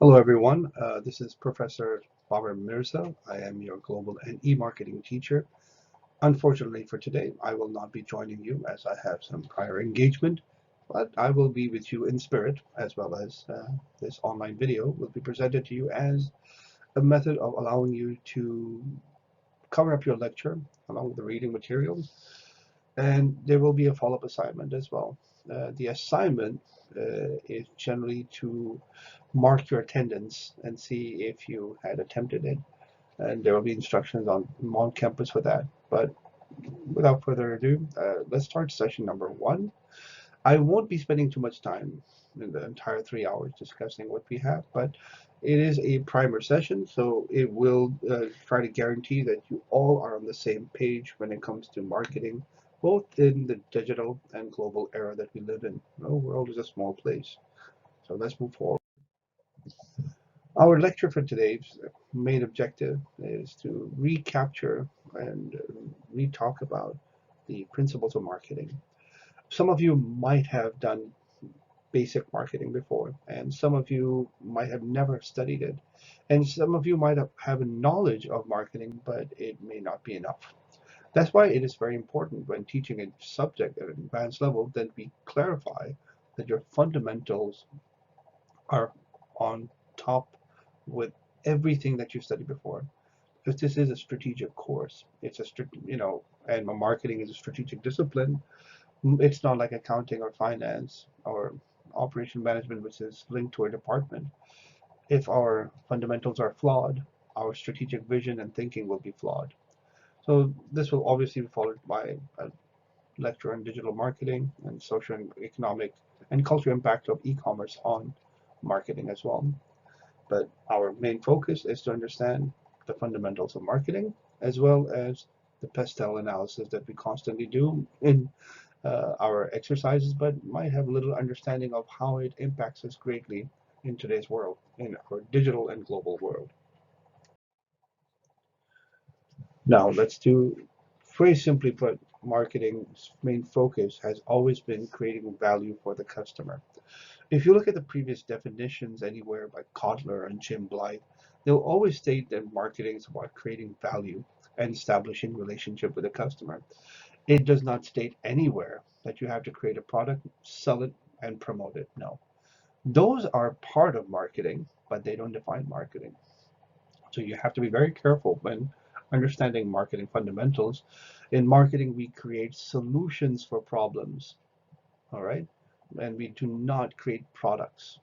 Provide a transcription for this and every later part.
Hello, everyone. This is Professor Baber Mirza. I am your global and e-marketing teacher. Unfortunately for today, I will not be joining you as I have some prior engagement, but I will be with you in spirit as well as this online video will be presented to you as a method of allowing you to cover up your lecture along with the reading materials, and there will be a follow-up assignment as well. The assignment is generally to mark your attendance and see if you had attempted it. And there will be instructions on campus for that. But without further ado, let's start session number one. I won't be spending too much time in the entire 3 hours discussing what we have, but it is a primer session, so it will try to guarantee that you all are on the same page when it comes to marketing, both in the digital and global era that we live in. The world is a small place. So let's move forward. Our lecture for today's main objective is to recapture and re-talk about the principles of marketing. Some of you might have done basic marketing before, and some of you might have never studied it, and some of you might have a knowledge of marketing, but it may not be enough. That's why it is very important when teaching a subject at an advanced level that we clarify that your fundamentals are on top with everything that you studied before. Because this is a strategic course. It's a and marketing is a strategic discipline. It's not like accounting or finance or operation management, which is linked to a department. If our fundamentals are flawed, our strategic vision and thinking will be flawed. So this will obviously be followed by a lecture on digital marketing and social and economic and cultural impact of e-commerce on marketing as well. But our main focus is to understand the fundamentals of marketing as well as the pestel analysis that we constantly do in our exercises, but might have a little understanding of how it impacts us greatly in today's world, in our digital and global world. Now, let's do, very simply put, marketing's main focus has always been creating value for the customer. If you look at the previous definitions anywhere by Kotler and Jim Blythe, they'll always state that marketing is about creating value and establishing relationship with the customer. It does not state anywhere that you have to create a product, sell it, and promote it. No. Those are part of marketing, but they don't define marketing. So you have to be very careful when understanding marketing fundamentals. In marketing, we create solutions for problems, all right? And we do not create products.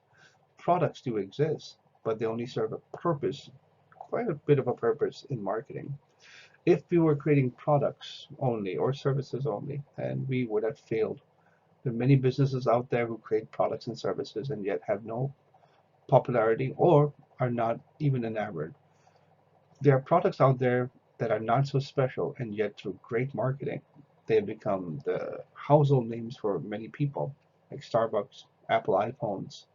Products do exist, but they only serve a purpose, quite a bit of a purpose in marketing. If we were creating products only or services only, then we would have failed. There are many businesses out there who create products and services and yet have no popularity or are not even enamored. There are products out there that are not so special, and yet through great marketing, they have become the household names for many people, like Starbucks, Apple iPhones,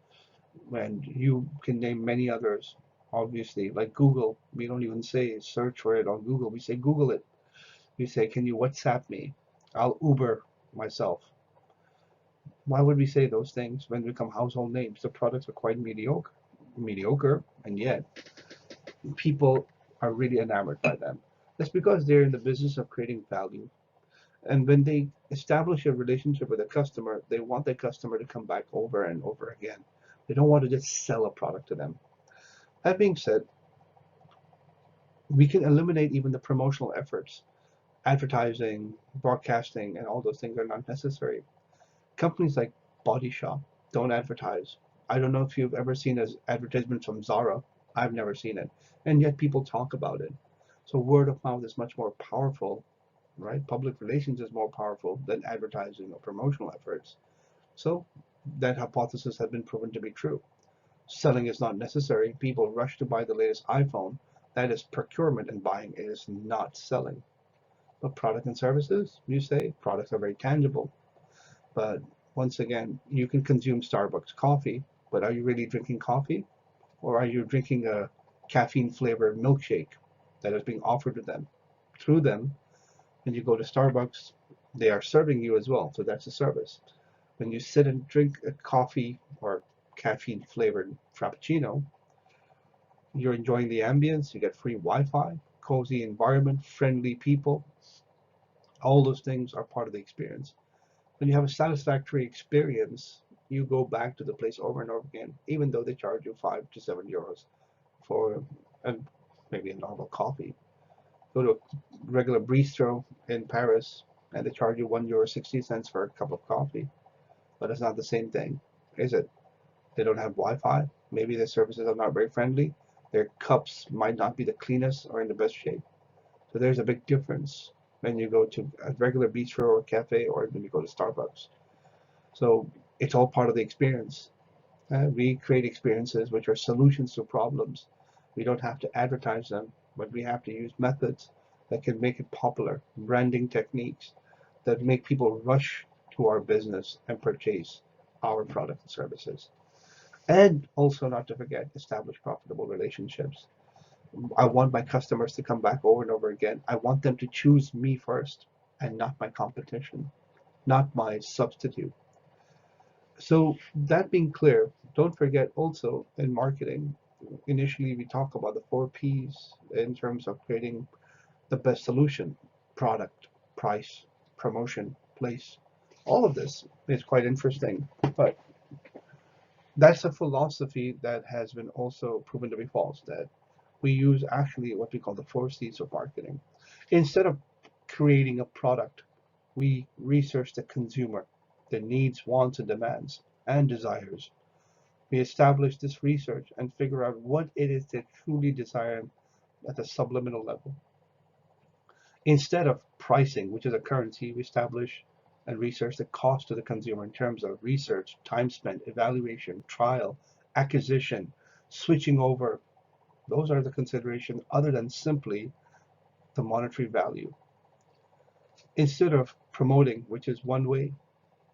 and you can name many others, obviously, like Google. We don't even say search for it on Google. We say Google it. We say, can you WhatsApp me? I'll Uber myself. Why would we say those things when they become household names? The products are quite mediocre, and yet people are really enamored by them. That's because they're in the business of creating value. And when they establish a relationship with a customer, they want the customer to come back over and over again. They don't want to just sell a product to them. That being said, we can eliminate even the promotional efforts. Advertising, broadcasting, and all those things are not necessary. Companies like Body Shop don't advertise. I don't know if you've ever seen an advertisement from Zara. I've never seen it. And yet people talk about it. So word of mouth is much more powerful, right? Public relations is more powerful than advertising or promotional efforts. So that hypothesis has been proven to be true. Selling is not necessary. People rush to buy the latest iPhone. That is procurement and buying. It is not selling. But product and services, you say, products are very tangible. But once again, you can consume Starbucks coffee, but are you really drinking coffee? Or are you drinking a caffeine flavored milkshake that is being offered to them through them? When you go to Starbucks, they are serving you as well. So that's a service. When you sit and drink a coffee or caffeine flavored frappuccino, You're enjoying the ambience, you get free Wi-Fi, cozy environment, friendly people. All those things are part of the experience. When you have a satisfactory experience, you go back to the place over and over again, even though they charge you €5 to €7 for a, maybe a normal coffee. Go to a regular bistro in Paris and they charge you €1.60 for a cup of coffee, but it's not the same thing, is it? They don't have Wi-Fi. Maybe their services are not very friendly. Their cups might not be the cleanest or in the best shape. So there's a big difference when you go to a regular bistro or cafe or when you go to Starbucks. So it's all part of the experience. We create experiences which are solutions to problems. We don't have to advertise them, but we have to use methods that can make it popular, branding techniques that make people rush to our business and purchase our products and services. And also, not to forget, establish profitable relationships. I want my customers to come back over and over again. I want them to choose me first and not my competition, not my substitute. So that being clear, don't forget also in marketing, initially we talk about the 4 Ps in terms of creating the best solution: product, price, promotion, place. All of this is quite interesting, but that's a philosophy that has been also proven to be false, that we use actually what we call the 4 Cs of marketing. Instead of creating a product, we research the consumer, their needs, wants, and demands, and desires. We establish this research and figure out what it is they truly desire at the subliminal level. Instead of pricing, which is a currency, we establish and research the cost to the consumer in terms of research, time spent, evaluation, trial, acquisition, switching over. Those are the considerations other than simply the monetary value. Instead of promoting, which is one way,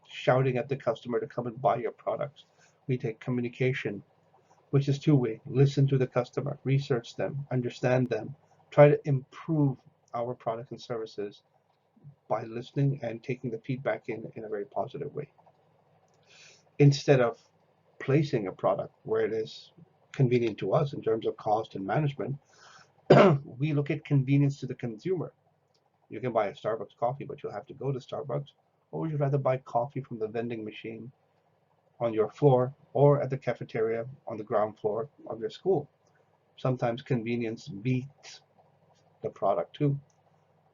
shouting at the customer to come and buy your products, we take communication, which is two-way. Listen to the customer, research them, understand them, try to improve our products and services by listening and taking the feedback in a very positive way. Instead of placing a product where it is convenient to us in terms of cost and management, we look at convenience to the consumer. You can buy a Starbucks coffee, but you'll have to go to Starbucks. Or would you rather buy coffee from the vending machine on your floor or at the cafeteria on the ground floor of your school? Sometimes convenience beats the product too.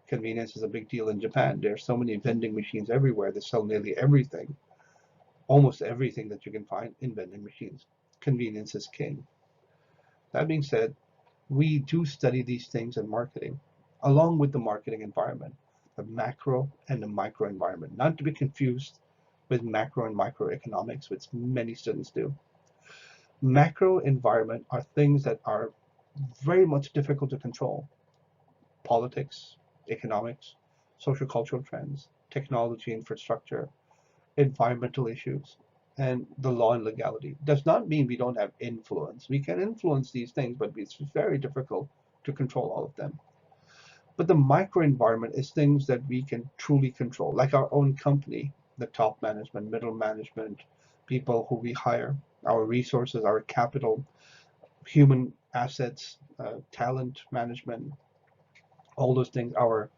Convenience is a big deal in Japan. There are so many vending machines everywhere that sell nearly everything, almost everything that you can find in vending machines. Convenience is king. That being said, we do study these things in marketing, along with the marketing environment, the macro and the micro environment, not to be confused with macro and microeconomics, which many students do. Macro environment are things that are very much difficult to control: politics, economics, social cultural trends, technology infrastructure, environmental issues, and the law and legality. Does not mean we don't have influence. We can influence these things, but it's very difficult to control all of them. But the microenvironment is things that we can truly control, like our own company, the top management, middle management, people who we hire, our resources, our capital, human assets, talent management, all those things, our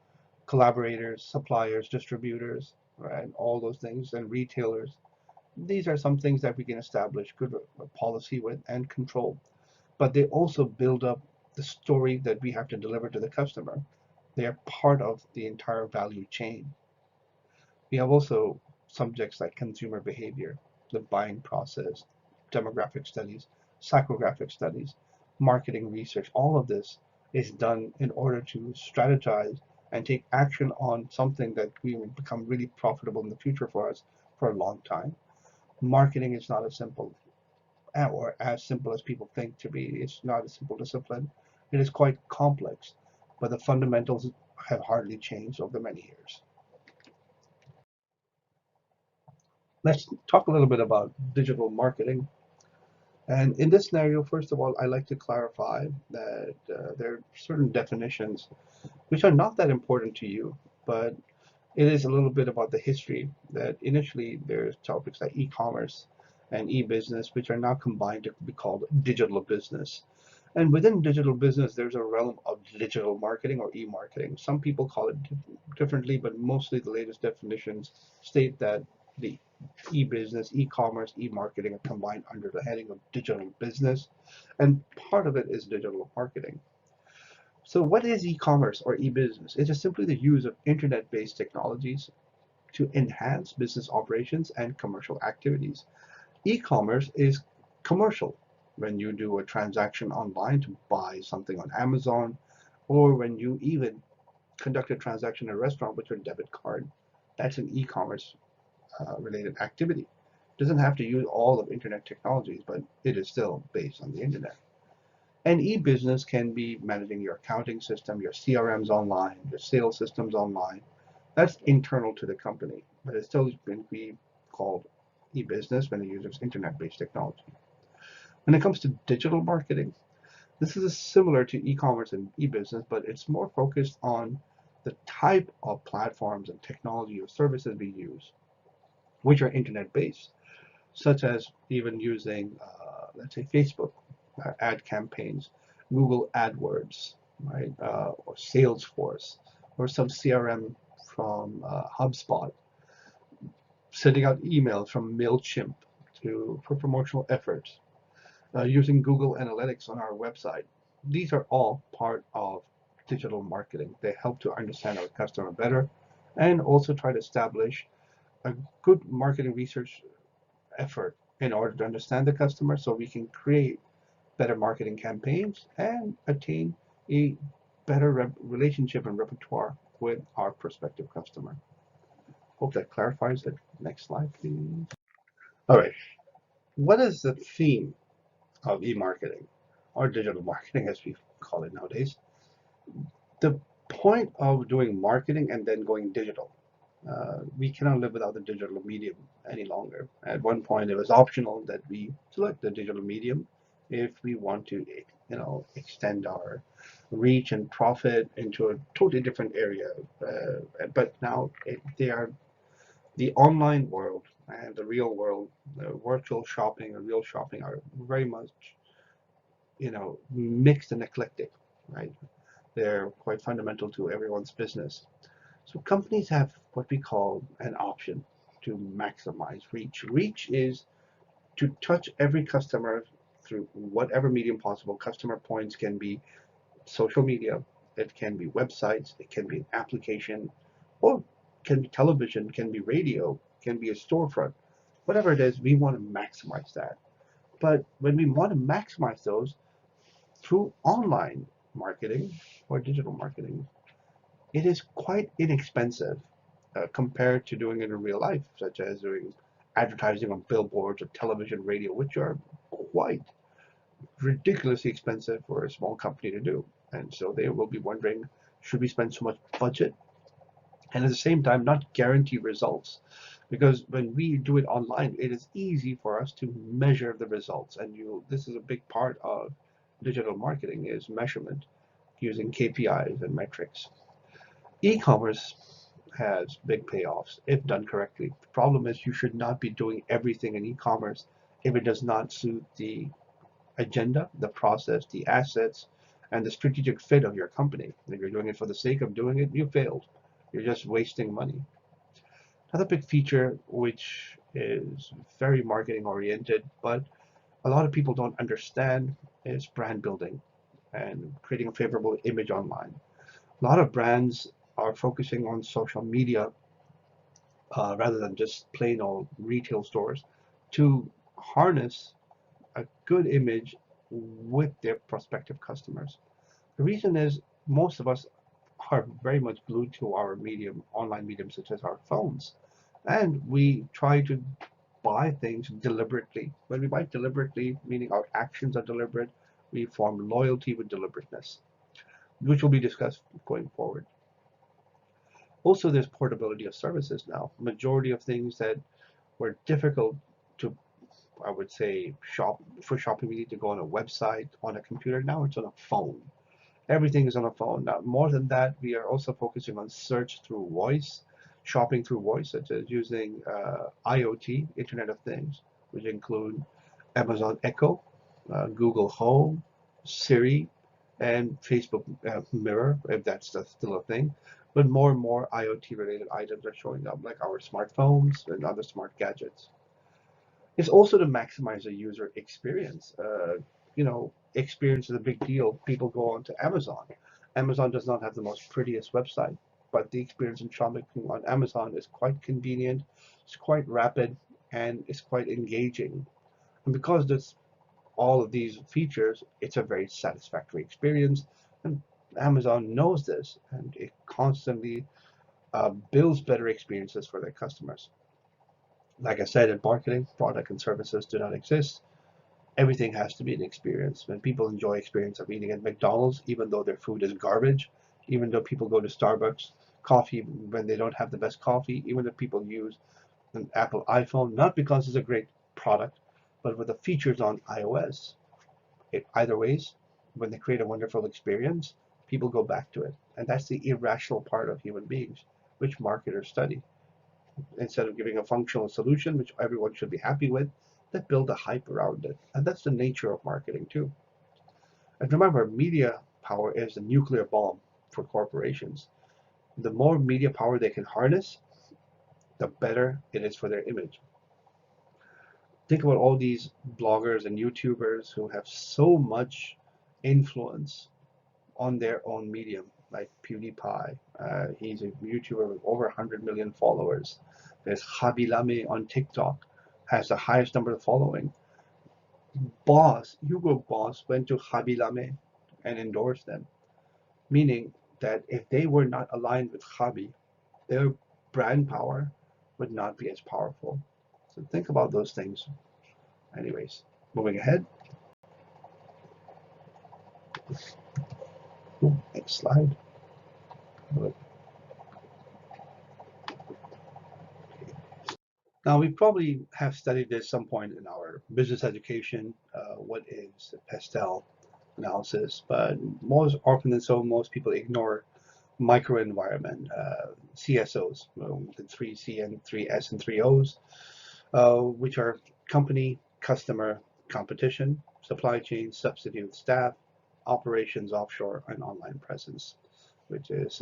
collaborators, suppliers, distributors, right? All those things, and retailers. These are some things that we can establish good policy with and control. But they also build up the story that we have to deliver to the customer. They are part of the entire value chain. We have also subjects like consumer behavior, the buying process, demographic studies, psychographic studies, marketing research. All of this is done in order to strategize and take action on something that we will become really profitable in the future for us for a long time. Marketing is not as simple or as simple as people think to be. It's not a simple discipline. It is quite complex, but the fundamentals have hardly changed over many years. Let's talk a little bit about digital marketing. And in this scenario, first of all, I like to clarify that there are certain definitions which are not that important to you, but it is a little bit about the history that initially there's topics like e-commerce and e-business, which are now combined to be called digital business. And within digital business, there's a realm of digital marketing or e-marketing. Some people call it differently, but mostly the latest definitions state that the e-business, e-commerce, e-marketing are combined under the heading of digital business, and part of it is digital marketing. So what is e-commerce or e-business? It is simply the use of internet-based technologies to enhance business operations and commercial activities. E-commerce is commercial when you do a transaction online to buy something on Amazon, or when you even conduct a transaction in a restaurant with your debit card. That's an e-commerce related activity. It doesn't have to use all of internet technologies, but it is still based on the internet. And e-business can be managing your accounting system, your CRMs online, your sales systems online. That's internal to the company, but it still can be called e-business when it uses internet-based technology. When it comes to digital marketing, this is similar to e-commerce and e-business, but it's more focused on the type of platforms and technology or services we use, which are internet-based, such as even using, let's say, Facebook ad campaigns, Google AdWords, right, or Salesforce, or some CRM from HubSpot, sending out emails from MailChimp for promotional efforts, using Google Analytics on our website. These are all part of digital marketing. They help to understand our customer better and also try to establish a good marketing research effort in order to understand the customer so we can create better marketing campaigns and attain a better relationship and repertoire with our prospective customer. Hope that clarifies it. Next slide, please. All right. What is the theme of e-marketing or digital marketing, as we call it nowadays? The point of doing marketing and then going digital. We cannot live without the digital medium any longer. At one point, it was optional that we select the digital medium if we want to, extend our reach and profit into a totally different area. But now they are the online world and the real world, virtual shopping and real shopping are very much, mixed and eclectic, right? They're quite fundamental to everyone's business. So companies have what we call an option to maximize reach. Reach is to touch every customer through whatever medium possible. Customer points can be social media, it can be websites, it can be an application, or can be television, can be radio, can be a storefront. Whatever it is, we want to maximize that. But when we want to maximize those through online marketing or digital marketing, it is quite inexpensive compared to doing it in real life, such as doing advertising on billboards or television, radio, which are quite ridiculously expensive for a small company to do. And so they will be wondering, should we spend so much budget and at the same time not guarantee results? Because when we do it online, it is easy for us to measure the results. And this is a big part of digital marketing is measurement using KPIs and metrics. E-commerce has big payoffs if done correctly. The problem is you should not be doing everything in e-commerce if it does not suit the agenda, the process, the assets, and the strategic fit of your company. If you're doing it for the sake of doing it, you failed. You're just wasting money. Another big feature, which is very marketing oriented, but a lot of people don't understand, is brand building and creating a favorable image online. A lot of brands are focusing on social media rather than just plain old retail stores to harness a good image with their prospective customers. The reason is most of us are very much glued to our medium, online medium, such as our phones. And we try to buy things deliberately. When we buy deliberately, meaning our actions are deliberate, we form loyalty with deliberateness, which will be discussed going forward. Also, there's portability of services now. Majority of things that were difficult to, I would say, for shopping, we need to go on a website, on a computer. Now it's on a phone. Everything is on a phone. Now, more than that, we are also focusing on search through voice, shopping through voice, such as using IoT, Internet of Things, which include Amazon Echo, Google Home, Siri, and Facebook Mirror, if that's still a thing. But more and more IoT related items are showing up, like our smartphones and other smart gadgets. It's also to maximize the user experience. Experience is a big deal. People go on to Amazon. Amazon does not have the most prettiest website, but the experience in shopping on Amazon is quite convenient, it's quite rapid, and it's quite engaging. And because there's all of these features, it's a very satisfactory experience. And Amazon knows this, and it constantly builds better experiences for their customers. Like I said, in marketing, product and services do not exist. Everything has to be an experience. When people enjoy experience of eating at McDonald's, even though their food is garbage, even though people go to Starbucks coffee when they don't have the best coffee, even if people use an Apple iPhone, not because it's a great product, but with the features on iOS. Either ways, when they create a wonderful experience, people go back to it. And that's the irrational part of human beings, which marketers study. Instead of giving a functional solution, which everyone should be happy with, they build a hype around it. And that's the nature of marketing too. And remember, media power is a nuclear bomb for corporations. The more media power they can harness, the better it is for their image. Think about all these bloggers and YouTubers who have so much influence on their own medium, like PewDiePie. He's a YouTuber with over 100 million followers. There's Habilame on TikTok, has the highest number of following. Hugo Boss went to Habilame and endorsed them, meaning that if they were not aligned with Habi, their brand power would not be as powerful. So think about those things. Anyways, moving ahead. Next slide. Now, we probably have studied this some point in our business education, what is pastel analysis, but most often than so, most people ignore microenvironment, CSOs, the three C and three S and three O's, which are company, customer, competition, supply chain, substitute staff, operations offshore, and online presence, which is,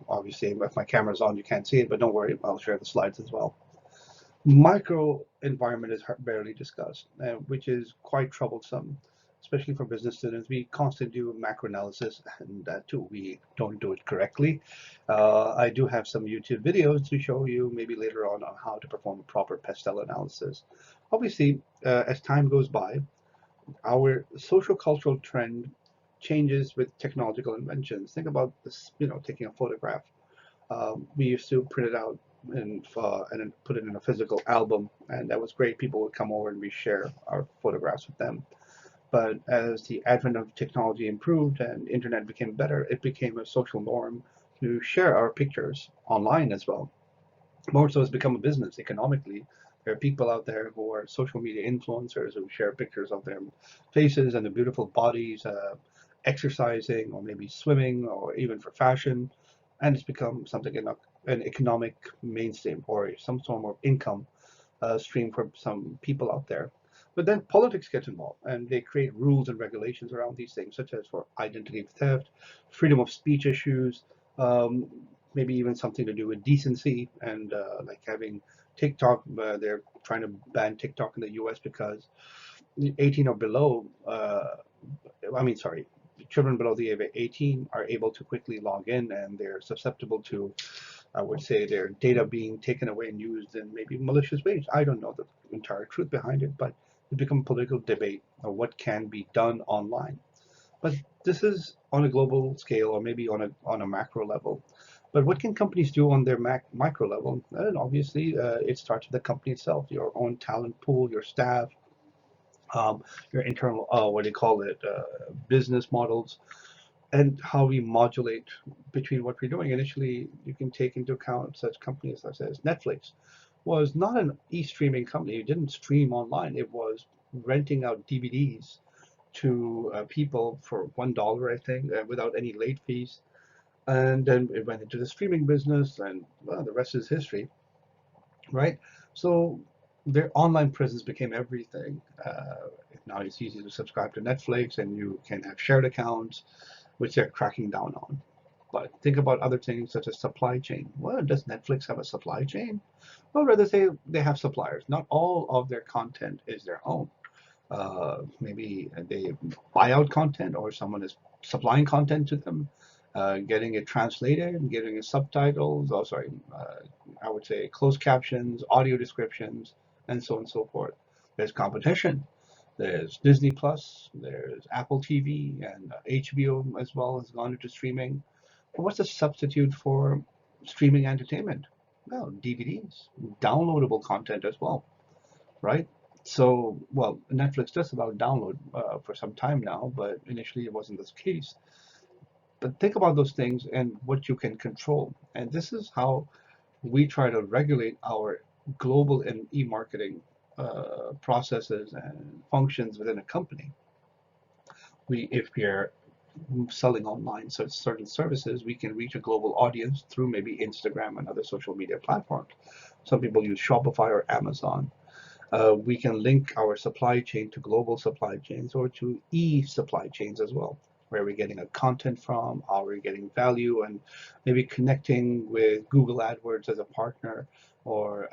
obviously if my camera's on, you can't see it, but don't worry, I'll share the slides as well. Micro environment is barely discussed, which is quite troublesome, especially for business students. We constantly do macro analysis, and that too, we don't do it correctly. I do have some YouTube videos to show you maybe later on how to perform a proper pastel analysis. Obviously, as time goes by, our social cultural trend changes with technological inventions. Think about this, taking a photograph. We used to print it out and then put it in a physical album, and that was great. People would come over and we share our photographs with them. But as the advent of technology improved and internet became better, it became a social norm to share our pictures online as well. More so, it's become a business economically. There are people out there who are social media influencers who share pictures of their faces and their beautiful bodies, exercising or maybe swimming or even for fashion. And it's become something in an economic mainstream or some form of income stream for some people out there. But then politics gets involved and they create rules and regulations around these things, such as for identity theft, freedom of speech issues, um, maybe even something to do with decency and like having TikTok. They're trying to ban TikTok in the US because 18 or below, sorry, children below the age of 18 are able to quickly log in and they're susceptible to, I would say, their data being taken away and used in maybe malicious ways. I don't know the entire truth behind it, but it becomes a political debate of what can be done online. But this is on a global scale or maybe on a macro level. But what can companies do on their micro level? And obviously, it starts with the company itself, your own talent pool, your staff, your internal, what do you call it, business models, and how we modulate between what we're doing. Initially, you can take into account such companies such as Netflix was not an e-streaming company. It didn't stream online. It was renting out DVDs to people for $1, I think, without any late fees. And then it went into the streaming business, and well, the rest is history, right? So their online presence became everything. Now it's easy to subscribe to Netflix, and you can have shared accounts, which they're cracking down on. But think about other things such as supply chain. Well, does Netflix have a supply chain? Well, rather say they have suppliers. Not all of their content is their own. Maybe they buy out content, or someone is supplying content to them, getting it translated, getting it subtitles, oh sorry, I would say closed captions, audio descriptions, and so on and so forth. There's competition. There's Disney Plus, there's Apple TV, and HBO as well has gone into streaming. But what's the substitute for streaming entertainment? Well, DVDs, downloadable content as well, right? So, well, Netflix does allow download for some time now, but initially it wasn't this case. But think about those things and what you can control. And this is how we try to regulate our global and e-marketing processes and functions within a company. If we're selling online certain services, we can reach a global audience through maybe Instagram and other social media platforms. Some people use Shopify or Amazon. We can link our supply chain to global supply chains or to e-supply chains as well, where we're getting a content from, how we're getting value, and maybe connecting with Google AdWords as a partner, or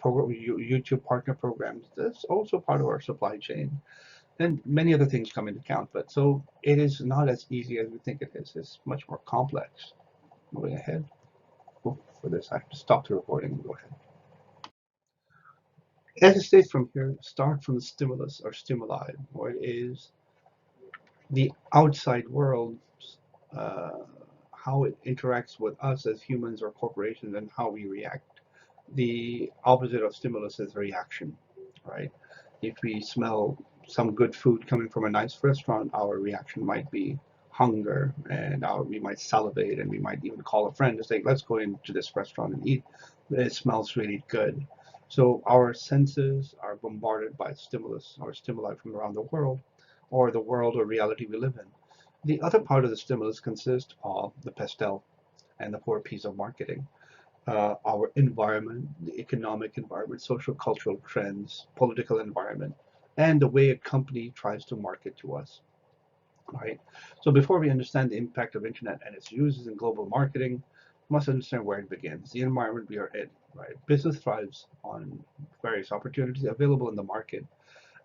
YouTube partner programs. That's also part of our supply chain. And many other things come into account. But so it is not as easy as we think it is. It's much more complex. Moving ahead. Oh, for this, I have to stop the recording and go ahead. As it states from here, start from the stimulus or stimuli, or it is the outside world, uh, how it interacts with us as humans or corporations, and how we react. The opposite of stimulus is reaction, right? If we smell some good food coming from a nice restaurant, our reaction might be hunger, and we might salivate, and we might even call a friend to say, let's go into this restaurant and eat. It smells really good. So our senses are bombarded by stimulus or stimuli from around the world, or the world or reality we live in. The other part of the stimulus consists of the pastel and the four P's of marketing. Our environment, the economic environment, social cultural trends, political environment, and the way a company tries to market to us. Right. So before we understand the impact of internet and its uses in global marketing, we must understand where it begins, the environment we are in. Right. Business thrives on various opportunities available in the market,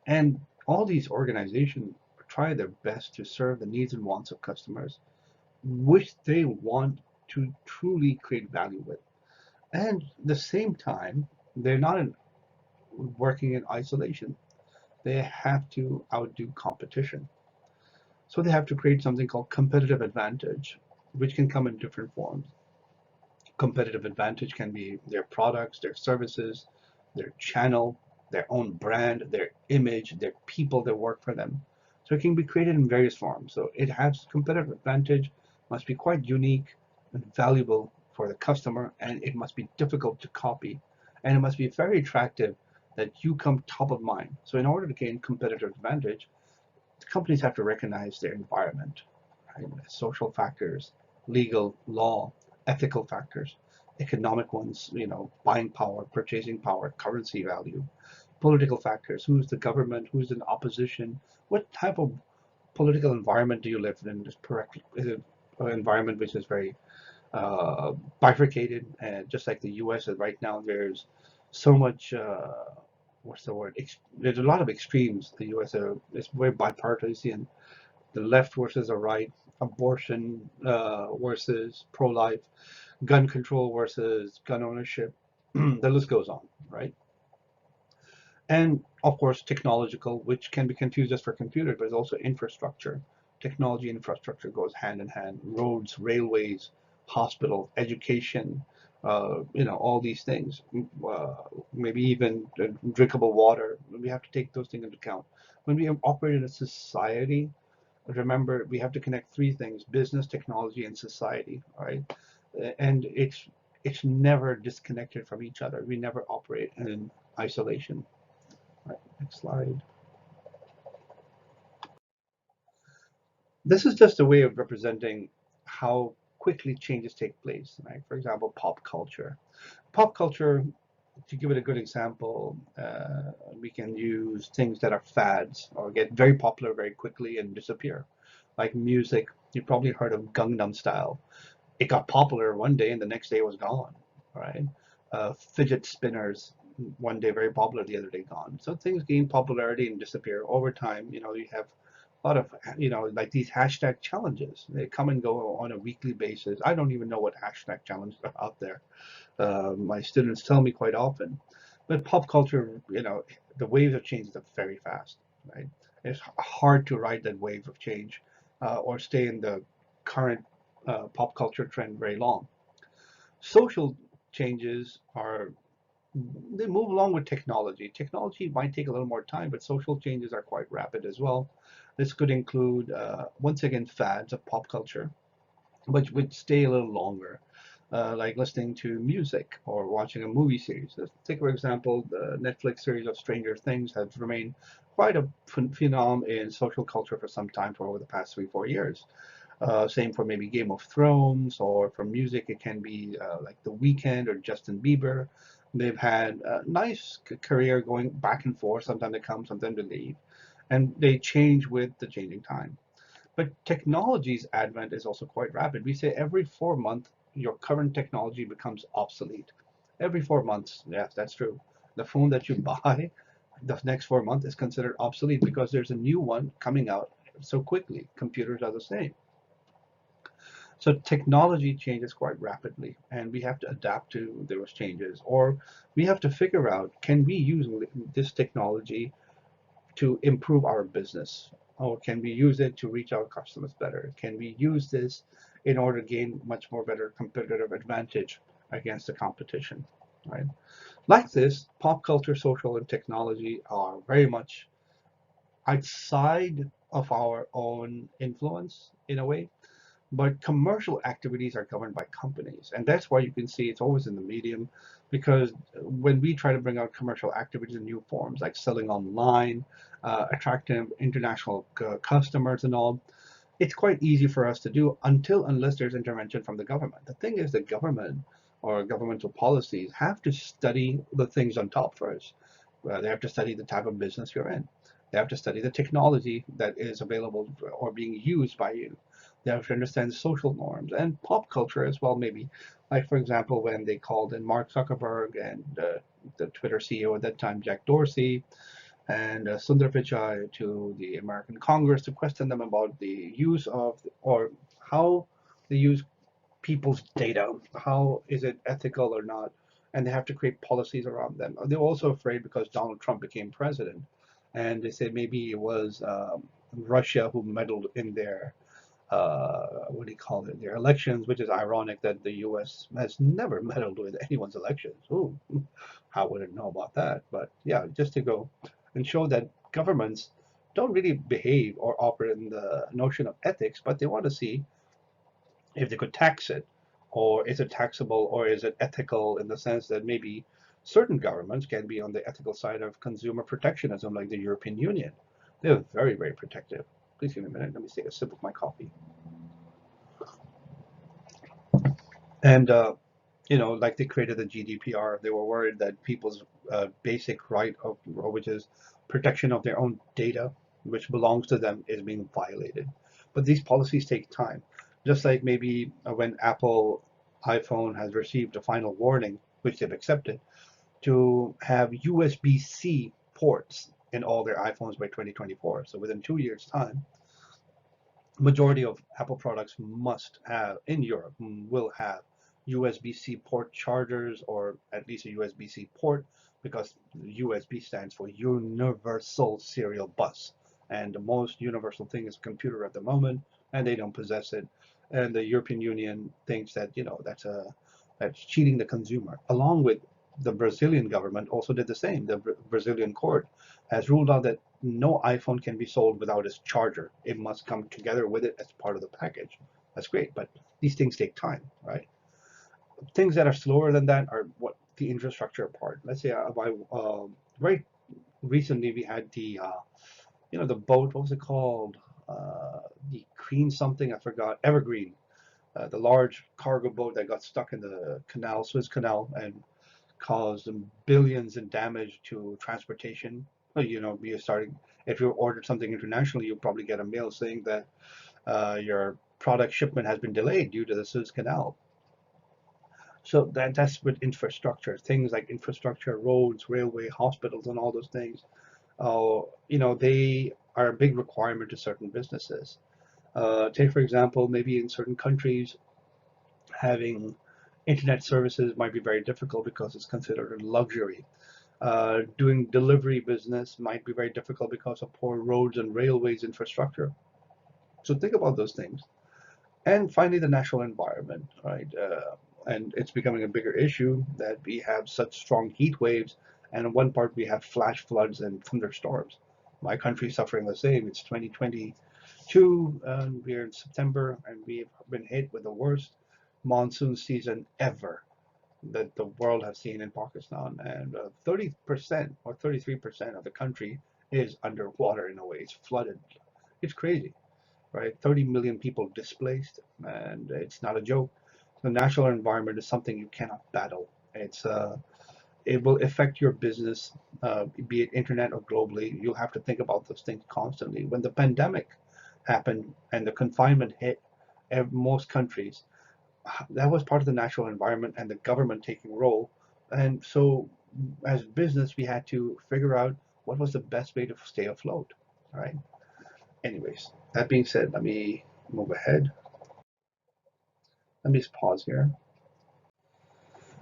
and all these organizations try their best to serve the needs and wants of customers, which they want to truly create value with. And at the same time, they're not working in isolation. They have to outdo competition. So they have to create something called competitive advantage, which can come in different forms. Competitive advantage can be their products, their services, their channel, their own brand, their image, their people that work for them. So it can be created in various forms. So it has competitive advantage, must be quite unique and valuable for the customer, and it must be difficult to copy. And it must be very attractive that you come top of mind. So in order to gain competitive advantage, companies have to recognize their environment, right? Social factors, legal, law, ethical factors, economic ones, buying power, purchasing power, currency value, political factors, who's the government, who's in opposition, what type of political environment do you live in? Is it an environment which is very bifurcated, and just like the U.S. is right now, there's so much. What's the word? There's a lot of extremes. The U.S. Is very bipartisan. The left versus the right, abortion versus pro-life, gun control versus gun ownership. The list goes on, right? And of course, technological, which can be confused just for computer, but it's also infrastructure. Technology infrastructure goes hand in hand. Roads, railways, hospital, education, all these things. Maybe even drinkable water. We have to take those things into account. When we operate in a society, remember we have to connect three things: business, technology, and society. Right? And it's never disconnected from each other. We never operate in isolation. Right, next slide. This is just a way of representing how quickly changes take place. Right? For example, pop culture. Pop culture To give it a good example, we can use things that are fads or get very popular very quickly and disappear. Like music, you probably heard of Gangnam Style. It got popular one day and the next day it was gone, right? Fidget spinners, one day very popular, the other day gone. So things gain popularity and disappear over time. You have a lot of, like these hashtag challenges. They come and go on a weekly basis. I don't even know what hashtag challenges are out there. My students tell me quite often. But pop culture, the waves of change are very fast, right? It's hard to ride that wave of change or stay in the current pop culture trend very long. Social changes they move along with technology. Technology might take a little more time, but social changes are quite rapid as well. This could include, once again, fads of pop culture, but would stay a little longer, like listening to music or watching a movie series. Let's take, for example, the Netflix series of Stranger Things has remained quite a phenom in social culture for some time, for over the past 3, 4 years. Same for maybe Game of Thrones, or for music, it can be like The Weeknd or Justin Bieber. They've had a nice career going back and forth. Sometimes they come, sometimes they leave, and they change with the changing time. But technology's advent is also quite rapid. We say every 4 months, your current technology becomes obsolete. Every 4 months, yes, that's true. The phone that you buy, the next 4 months is considered obsolete because there's a new one coming out so quickly. Computers are the same. So technology changes quite rapidly, and we have to adapt to those changes, or we have to figure out, can we use this technology to improve our business? Or can we use it to reach our customers better? Can we use this in order to gain much more better competitive advantage against the competition, right? Like this, pop culture, social, and technology are very much outside of our own influence in a way, but commercial activities are governed by companies. And that's why you can see it's always in the medium, because when we try to bring out commercial activities in new forms, like selling online, attracting international customers and all, it's quite easy for us to do unless there's intervention from the government. The thing is, the government or governmental policies have to study the things on top first. They have to study the type of business you're in. They have to study the technology that is available or being used by you. They have to understand social norms and pop culture as well, maybe. Like, for example, when they called in Mark Zuckerberg and the Twitter CEO at that time, Jack Dorsey, and Sundar Pichai to the American Congress to question them about the use of, or how they use people's data. How is it ethical or not? And they have to create policies around them. They're also afraid because Donald Trump became president, and they said maybe it was Russia who meddled in their what do you call it, their elections, which is ironic that the U.S. has never meddled with anyone's elections. Ooh, I wouldn't know about that. But yeah, just to go and show that governments don't really behave or operate in the notion of ethics, but they want to see if they could tax it, or is it taxable, or is it ethical in the sense that maybe certain governments can be on the ethical side of consumer protectionism, like the European Union. They're very, very protective. Please give me a minute. Let me take a sip of my coffee. And like they created the GDPR. They were worried that people's basic right of, which is protection of their own data, which belongs to them, is being violated. But these policies take time. Just like maybe when Apple iPhone has received a final warning, which they've accepted, to have USB-C ports in all their iPhones by 2024. So within 2 years' time, majority of Apple products must have in Europe will have USB-C port chargers, or at least a USB-C port, because USB stands for Universal Serial Bus, and the most universal thing is a computer at the moment, and they don't possess it. And the European Union thinks that that's cheating the consumer. Along with the Brazilian government also did the same. The Brazilian court has ruled out that no iPhone can be sold without its charger. It must come together with it as part of the package. That's great, but these things take time, right? Things that are slower than that are what the infrastructure part. Let's say very recently we had the boat. What was it called? The Green something, I forgot. Evergreen, the large cargo boat that got stuck in the canal, Suez Canal, and caused billions in damage to transportation. Well, you're starting, if you ordered something internationally, you'll probably get a mail saying that your product shipment has been delayed due to the Suez Canal. So that's with infrastructure, things like infrastructure, roads, railway, hospitals, and all those things. They are a big requirement to certain businesses. Take, for example, maybe in certain countries, having internet services might be very difficult because it's considered a luxury. Doing delivery business might be very difficult because of poor roads and railways infrastructure. So think about those things. And finally, the natural environment, right? And it's becoming a bigger issue that we have such strong heat waves, and in one part we have flash floods and thunderstorms. My country's suffering the same. It's 2022, and we're in September, and we've been hit with the worst monsoon season ever that the world has seen in Pakistan. And 30% or 33% of the country is underwater in a way. It's flooded. It's crazy, right? 30 million people displaced, and it's not a joke. The natural environment is something you cannot battle. It will affect your business, be it internet or globally. You'll have to think about those things constantly. When the pandemic happened and the confinement hit most countries, that was part of the natural environment and the government taking role. And so, as business, we had to figure out what was the best way to stay afloat, right? Anyways, that being said, let me move ahead. Let me just pause here.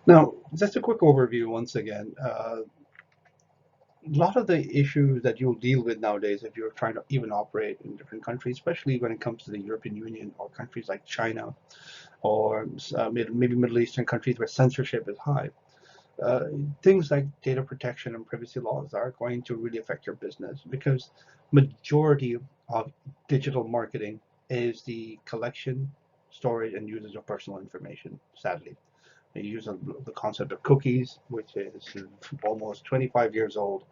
Now, just a quick overview once again. A lot of the issues that you'll deal with nowadays, if you're trying to even operate in different countries, especially when it comes to the European Union or countries like China or maybe Middle Eastern countries where censorship is high, uh, things like data protection and privacy laws are going to really affect your business because majority of digital marketing is the collection, storage, and usage of personal information, sadly. They use the concept of cookies, which is almost 25 years old,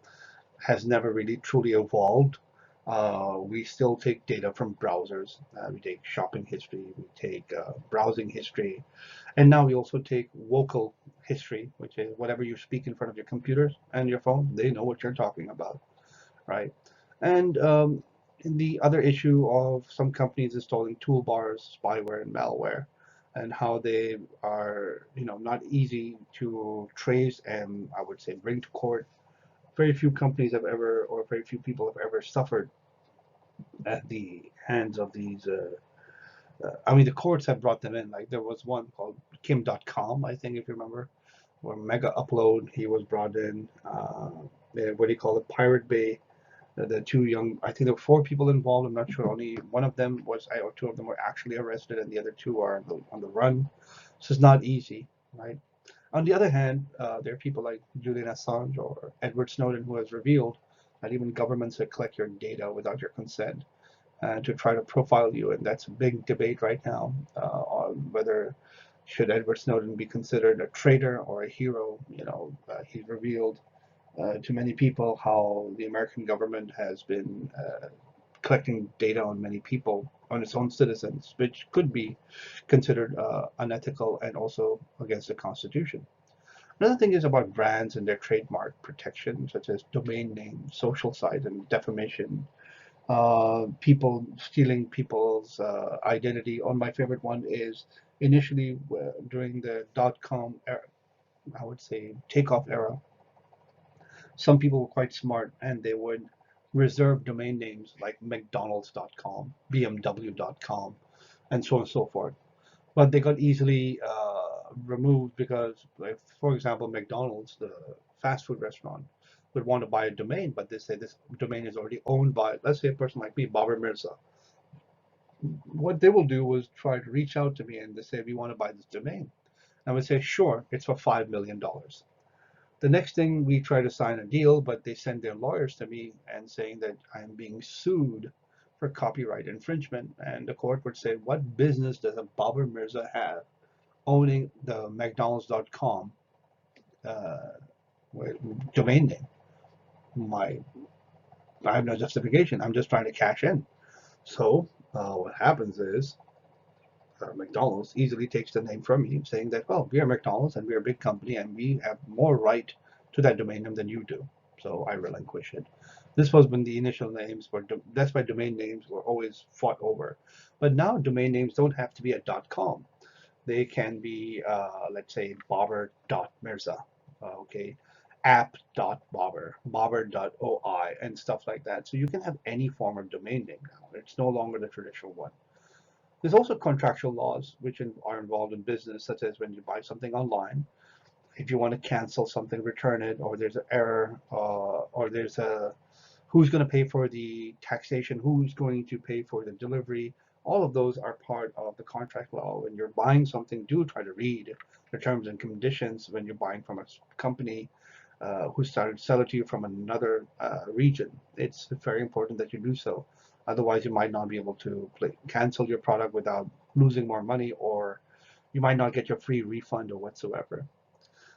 has never really truly evolved. We still take data from browsers. We take shopping history, we take browsing history, and now we also take vocal history, which is whatever you speak in front of your computers and your phone, they know what you're talking about, right? And the other issue of some companies installing toolbars, spyware, and malware, and how they are, not easy to trace and I would say bring to court. Very few companies have ever, or very few people have ever suffered at the hands of these. I mean, the courts have brought them in. Like there was one called Kim.com, I think, if you remember, or Mega Upload. He was brought in. What do you call it? Pirate Bay. The two young, I think there were four people involved. I'm not sure. Only one of them was, or two of them were actually arrested, and the other two are on the run. So it's not easy, right? On the other hand, there are people like Julian Assange or Edward Snowden who has revealed that even governments that collect your data without your consent to try to profile you, and that's a big debate right now on whether should Edward Snowden be considered a traitor or a hero. He's revealed to many people how the American government has been collecting data on many people, on its own citizens, which could be considered unethical and also against the Constitution. Another thing is about brands and their trademark protection, such as domain name, social site, and defamation. People stealing people's identity. On my favorite one is initially during the dot-com era, I would say takeoff era, some people were quite smart and they would reserve domain names like McDonald's.com, BMW.com, and so on and so forth. But they got easily removed because, like, for example, McDonald's, the fast food restaurant, would want to buy a domain, but they say this domain is already owned by, let's say, a person like me, Baber Mirza. What they will do is try to reach out to me and they say, we want to buy this domain. I would say, sure, it's for $5 million. The next thing we try to sign a deal, but they send their lawyers to me and saying that I'm being sued for copyright infringement. And the court would say, what business does a Baber Mirza have owning the McDonald's.com uh, domain name? My, I have no justification. I'm just trying to cash in. So what happens is McDonald's easily takes the name from me, saying that, well, we are McDonald's and we're a big company and we have more right to that domain name than you do. So I relinquish it. This was when the initial names were, that's why domain names were always fought over. But now domain names don't have to be a .com. They can be, let's say, Baber.Mirza, okay, app.Baber, Baber.oi, and stuff like that. So you can have any form of domain name now. It's no longer the traditional one. There's also contractual laws which are involved in business, such as when you buy something online, if you want to cancel something, return it, or there's an error, or there's a who's going to pay for the taxation, who's going to pay for the delivery. All of those are part of the contract law. When you're buying something, do try to read the terms and conditions when you're buying from a company who started to sell it to you from another region. It's very important that you do so. Otherwise, you might not be able to cancel your product without losing more money, or you might not get your free refund or whatsoever.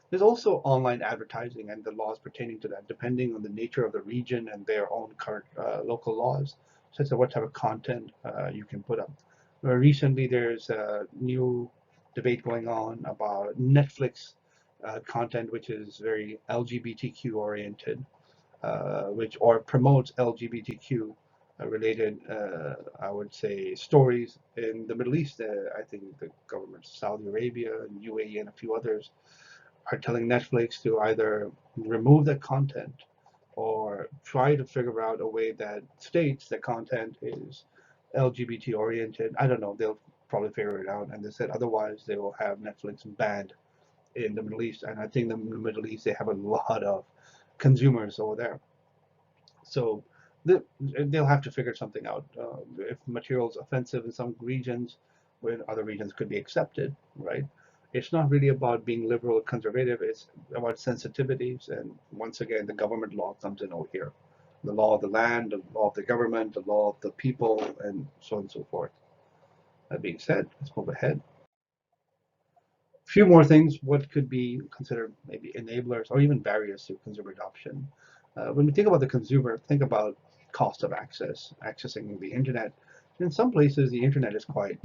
There's also online advertising and the laws pertaining to that, depending on the nature of the region and their own current local laws, such as what type of content you can put up. Recently, there's a new debate going on about Netflix content, which is very LGBTQ oriented, which or promotes LGBTQ related, I would say, stories in the Middle East. I think the governments, Saudi Arabia and UAE and a few others, are telling Netflix to either remove the content or try to figure out a way that states that content is LGBT oriented. I don't know. They'll probably figure it out. And they said otherwise they will have Netflix banned in the Middle East. And I think the Middle East, they have a lot of consumers over there. So they'll have to figure something out. If material is offensive in some regions, when other regions could be accepted, right? It's not really about being liberal or conservative. It's about sensitivities. And once again, the government law comes in over here. The law of the land, the law of the government, the law of the people, and so on and so forth. That being said, let's move ahead. A few more things, what could be considered maybe enablers or even barriers to consumer adoption. When we think about the consumer, think about cost of access, accessing the internet. In some places, the internet is quite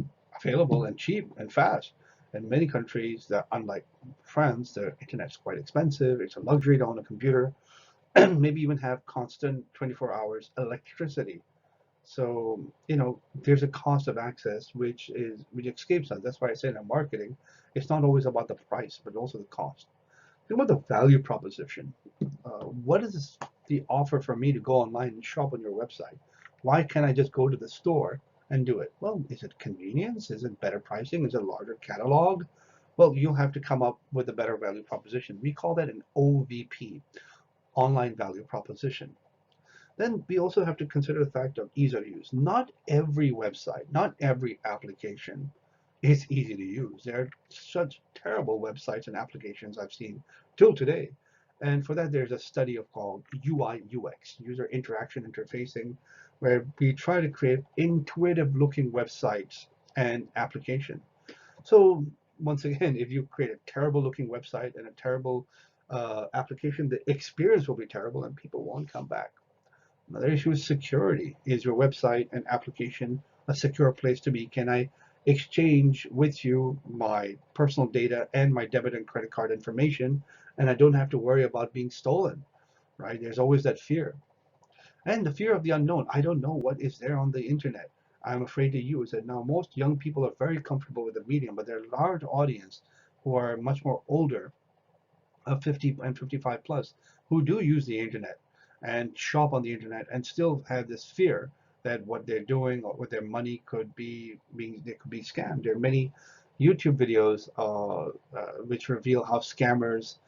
available and cheap and fast. In many countries, that unlike France, the internet is quite expensive. It's a luxury to own a computer, and maybe even have constant 24 hours electricity. So, there's a cost of access which escapes us. That's why I say in marketing, it's not always about the price, but also the cost. Think about the value proposition. What is the offer for me to go online and shop on your website? Why can't I just go to the store and do it? Well, is it convenience? Is it better pricing? Is it a larger catalog? Well, you'll have to come up with a better value proposition. We call that an OVP, online value proposition. Then we also have to consider the fact of ease of use. Not every website, not every application is easy to use. There are such terrible websites and applications I've seen till today. And for that, there's a study of called UI UX, user interaction interfacing, where we try to create intuitive looking websites and application. So once again, if you create a terrible looking website and a terrible application, the experience will be terrible and people won't come back. Another issue is security. Is your website and application a secure place to be? Can I exchange with you my personal data and my debit and credit card information, and I don't have to worry about being stolen, right? There's always that fear. And the fear of the unknown. I don't know what is there on the internet. I'm afraid to use it. Now, most young people are very comfortable with the medium, but there are a large audience who are much more older, 50 and 55 plus, who do use the internet and shop on the internet and still have this fear that what they're doing or with their money could be being they could be scammed. There are many YouTube videos which reveal how scammers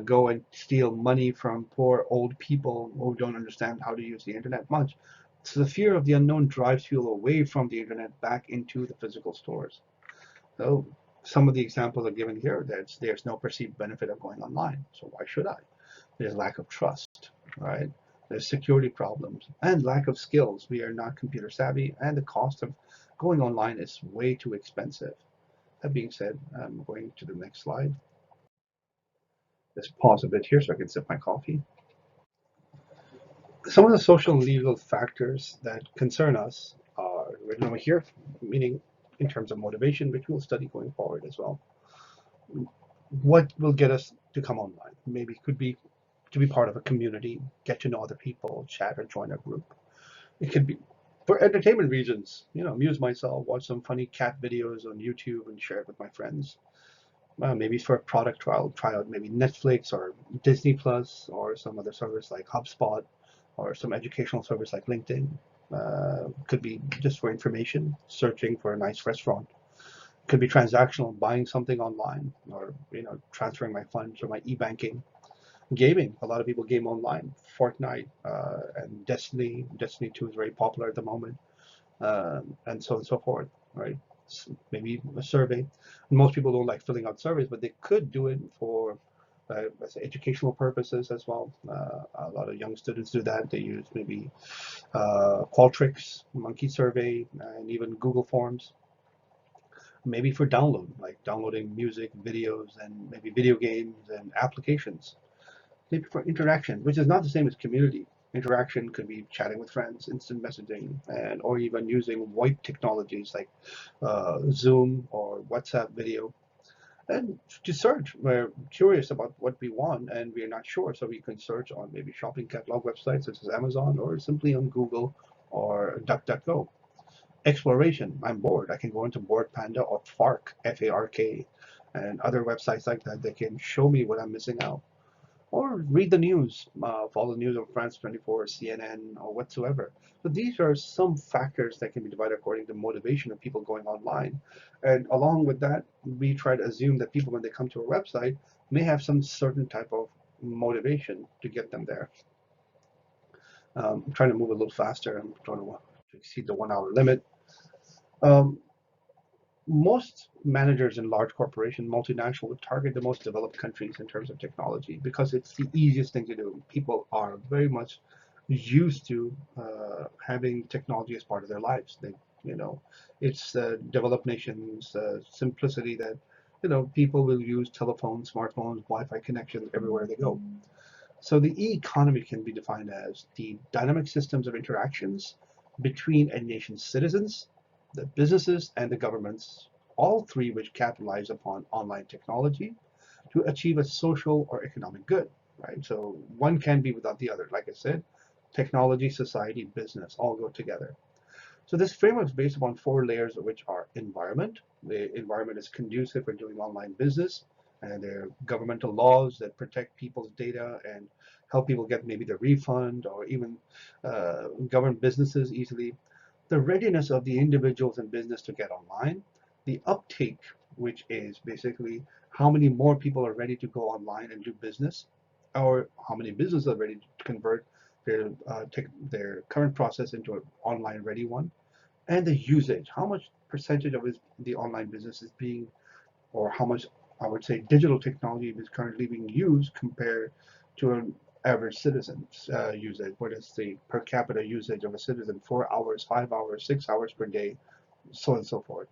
go and steal money from poor old people who don't understand how to use the internet much. So the fear of the unknown drives people away from the internet back into the physical stores. So some of the examples are given here. There's no perceived benefit of going online, so why should I? There's lack of trust, right? There's security problems and lack of skills. We are not computer savvy, and the cost of going online is way too expensive. That being said, I'm going to the next slide. Let's pause a bit here so I can sip my coffee. Some of the social and legal factors that concern us are written over here, meaning in terms of motivation, which we'll study going forward as well. What will get us to come online? Maybe it could be to be part of a community, get to know other people, chat or join a group. It could be for entertainment reasons, amuse myself, watch some funny cat videos on YouTube and share it with my friends. Maybe for a product trial, try out maybe Netflix or Disney Plus or some other service like HubSpot or some educational service like LinkedIn. Could be just for information, searching for a nice restaurant. Could be transactional, buying something online, or transferring my funds or my e-banking. Gaming, a lot of people game online. Fortnite and Destiny 2 is very popular at the moment, and so on and so forth, right? Maybe a survey. Most people don't like filling out surveys, but they could do it for let's say educational purposes as well. A lot of young students do that. They use maybe Qualtrics, Monkey Survey, and even Google Forms. Maybe for download, like downloading music, videos, and maybe video games and applications. Maybe for interaction, which is not the same as community. Interaction could be chatting with friends, instant messaging, and or even using VoIP technologies like Zoom or WhatsApp video. And to search, we're curious about what we want and we're not sure, so we can search on maybe shopping catalog websites such as Amazon or simply on Google or DuckDuckGo. Exploration, I'm bored. I can go into Board Panda or Fark, Fark, and other websites like that that can show me what I'm missing out. Or read the news, follow the news on France 24, CNN, or whatsoever. So these are some factors that can be divided according to motivation of people going online. And along with that, we try to assume that people, when they come to a website, may have some certain type of motivation to get them there. I'm trying to move a little faster. I'm trying to exceed the 1 hour limit. Um, Most managers in large corporations, multinational, would target the most developed countries in terms of technology because it's the easiest thing to do. People are very much used to having technology as part of their lives. It's developed nations' simplicity that people will use telephones, smartphones, Wi-Fi connections everywhere they go. So the e-economy can be defined as the dynamic systems of interactions between a nation's citizens, the businesses, and the governments, all three which capitalize upon online technology to achieve a social or economic good, right? So one can be without the other. Like I said, technology, society, business all go together. So this framework is based upon four layers of which are environment. The environment is conducive for doing online business, and there are governmental laws that protect people's data and help people get maybe the refund or even govern businesses easily. The readiness of the individuals and business to get online, the uptake, which is basically how many more people are ready to go online and do business, or how many businesses are ready to convert their current process into an online ready one, and the usage, how much percentage of the online business is being, or how much I would say digital technology is currently being used compared to an average citizen's usage. What is the per capita usage of a citizen? 4 hours, 5 hours, 6 hours per day, so on and so forth.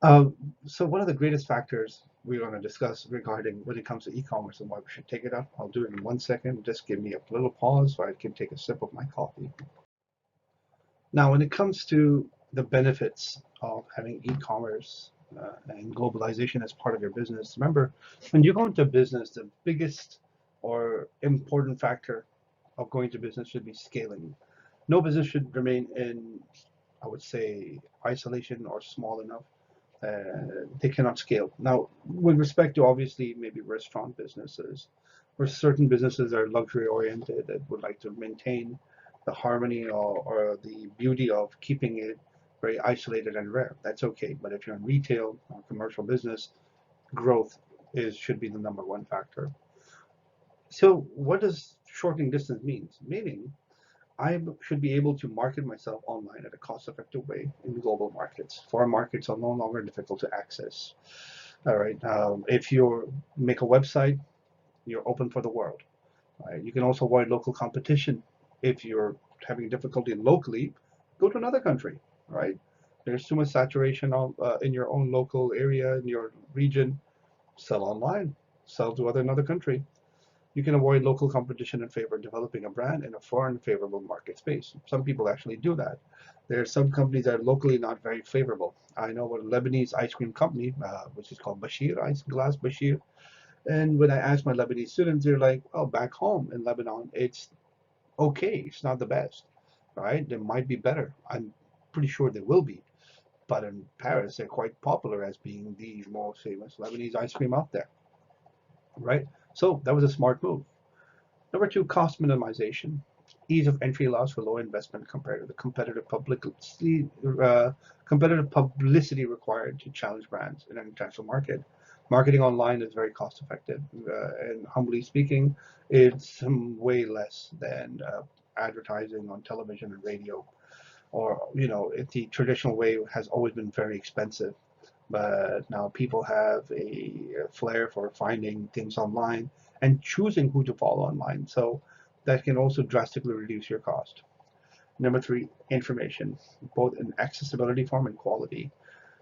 Um, so one of the greatest factors we're going to discuss regarding when it comes to e-commerce and why we should take it up, I'll do it in 1 second. Just give me a little pause so I can take a sip of my coffee. Now, when it comes to the benefits of having e-commerce and globalization as part of your business, remember, when you go into business, the biggest or important factor of going to business should be scaling. No business should remain in, I would say, isolation or small enough. They cannot scale. Now, with respect to obviously maybe restaurant businesses, or certain businesses are luxury oriented that would like to maintain the harmony or the beauty of keeping it very isolated and rare. That's okay. But if you're in retail or commercial business, growth should be the number one factor. So what does shortening distance means? Meaning I should be able to market myself online at a cost-effective way in global markets. Foreign markets are no longer difficult to access. All right. If you make a website, you're open for the world. Right? You can also avoid local competition. If you're having difficulty locally, go to another country. Right? There's too much saturation in your own local area, in your region. Sell online. Sell to another country. You can avoid local competition in favor of developing a brand in a foreign favorable market space. Some people actually do that. There are some companies that are locally not very favorable. I know a Lebanese ice cream company, which is called Bashir Ice Glass Bashir. And when I ask my Lebanese students, they're like, "Well, back home in Lebanon, it's okay. It's not the best, right? There might be better. I'm pretty sure there will be. But in Paris, they're quite popular as being the most famous Lebanese ice cream out there, right? So that was a smart move. Number two, cost minimization. Ease of entry allows for low investment compared to the competitive publicity required to challenge brands in an international market. Marketing online is very cost effective, and humbly speaking, it's way less than advertising on television and radio. Or the traditional way has always been very expensive, but now people have a flair for finding things online and choosing who to follow online. So that can also drastically reduce your cost. Number three, information, both in accessibility form and quality.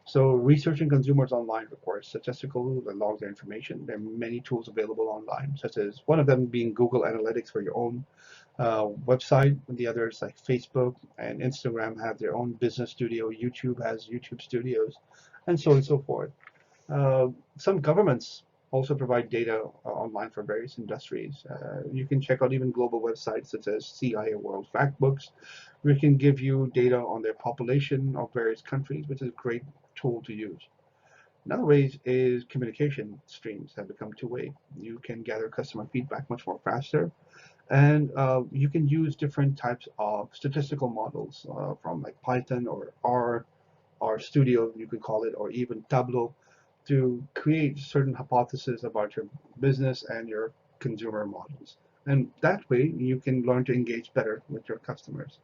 So researching consumers online requires statistical tools that log their information. There are many tools available online, such as one of them being Google Analytics for your own website. The others like Facebook and Instagram have their own business studio. YouTube has YouTube studios, and so on and so forth. Uh, some governments also provide data online for various industries. You can check out even global websites such as CIA World Factbooks, which can give you data on their population of various countries, which is a great tool to use. Another way is communication streams have become two-way. You can gather customer feedback much more faster, and you can use different types of statistical models from like Python or R or Studio, you could call it, or even Tableau, to create certain hypotheses about your business and your consumer models. And that way, you can learn to engage better with your customers.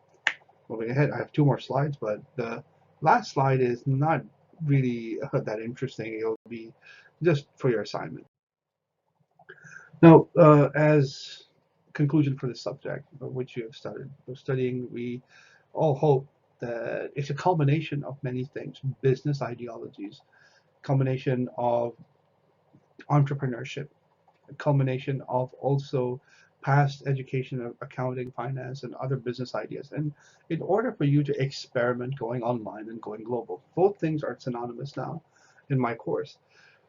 Moving ahead, I have two more slides, but the last slide is not really that interesting. It'll be just for your assignment. Now, as conclusion for this subject, which you have started studying, we all hope that it's a culmination of many things: business ideologies, combination of entrepreneurship, a culmination of also past education of accounting, finance, and other business ideas. And in order for you to experiment going online and going global, both things are synonymous now in my course.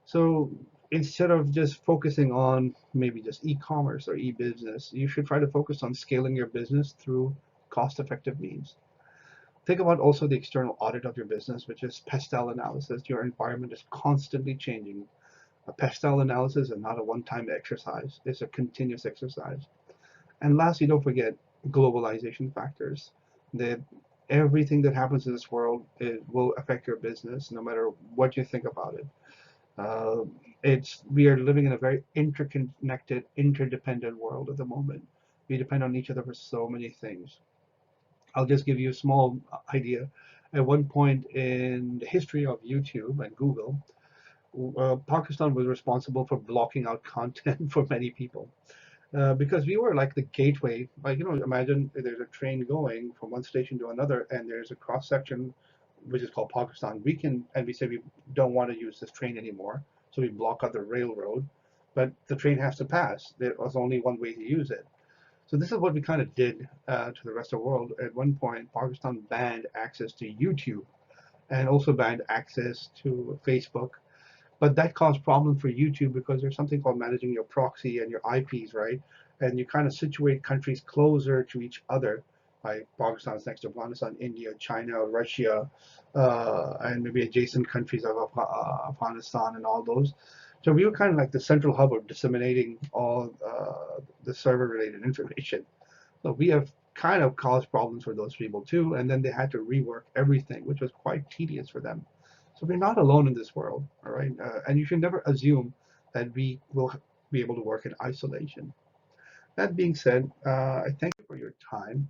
So instead of just focusing on maybe just e-commerce or e-business, you should try to focus on scaling your business through cost-effective means. Think about also the external audit of your business, which is pestle analysis. Your environment is constantly changing. A pestle analysis is not a one-time exercise. It's a continuous exercise. And lastly, don't forget globalization factors. That everything that happens in this world, it will affect your business no matter what you think about it. Uh, we are living in a very interconnected, interdependent world at the moment. We depend on each other for so many things. I'll just give you a small idea. At one point in the history of YouTube and Google, Pakistan was responsible for blocking out content for many people because we were like the gateway. Like, imagine there's a train going from one station to another, and there's a cross section which is called Pakistan. And we say we don't want to use this train anymore, so we block out the railroad, but the train has to pass. There was only one way to use it. So this is what we kind of did to the rest of the world. At one point, Pakistan banned access to YouTube and also banned access to Facebook, but that caused problems for YouTube because there's something called managing your proxy and your IPs, right? And you kind of situate countries closer to each other. Like Pakistan's next to Afghanistan, India, China, Russia, and maybe adjacent countries of Afghanistan and all those. So we were kind of like the central hub of disseminating all the server-related information. So we have kind of caused problems for those people too, and then they had to rework everything, which was quite tedious for them. So we're not alone in this world, all right? And you should never assume that we will be able to work in isolation. That being said, I thank you for your time.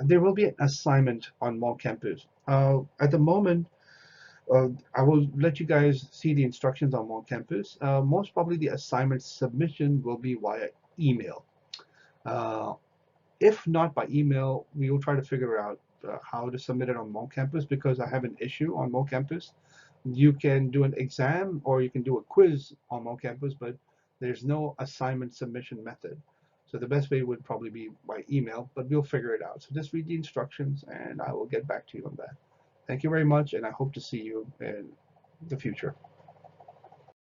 There will be an assignment on Mall Campus. At the moment, I will let you guys see the instructions on Mall Campus. Most probably the assignment submission will be via email. Uh, if not by email, we will try to figure out how to submit it on Mo Campus because I have an issue on Mo Campus. You can do an exam or you can do a quiz on Mo Campus, but There's no assignment submission method. So the best way would probably be by email, but we'll figure it out. So just read the instructions and I will get back to you on that. Thank you very much, and I hope to see you in the future.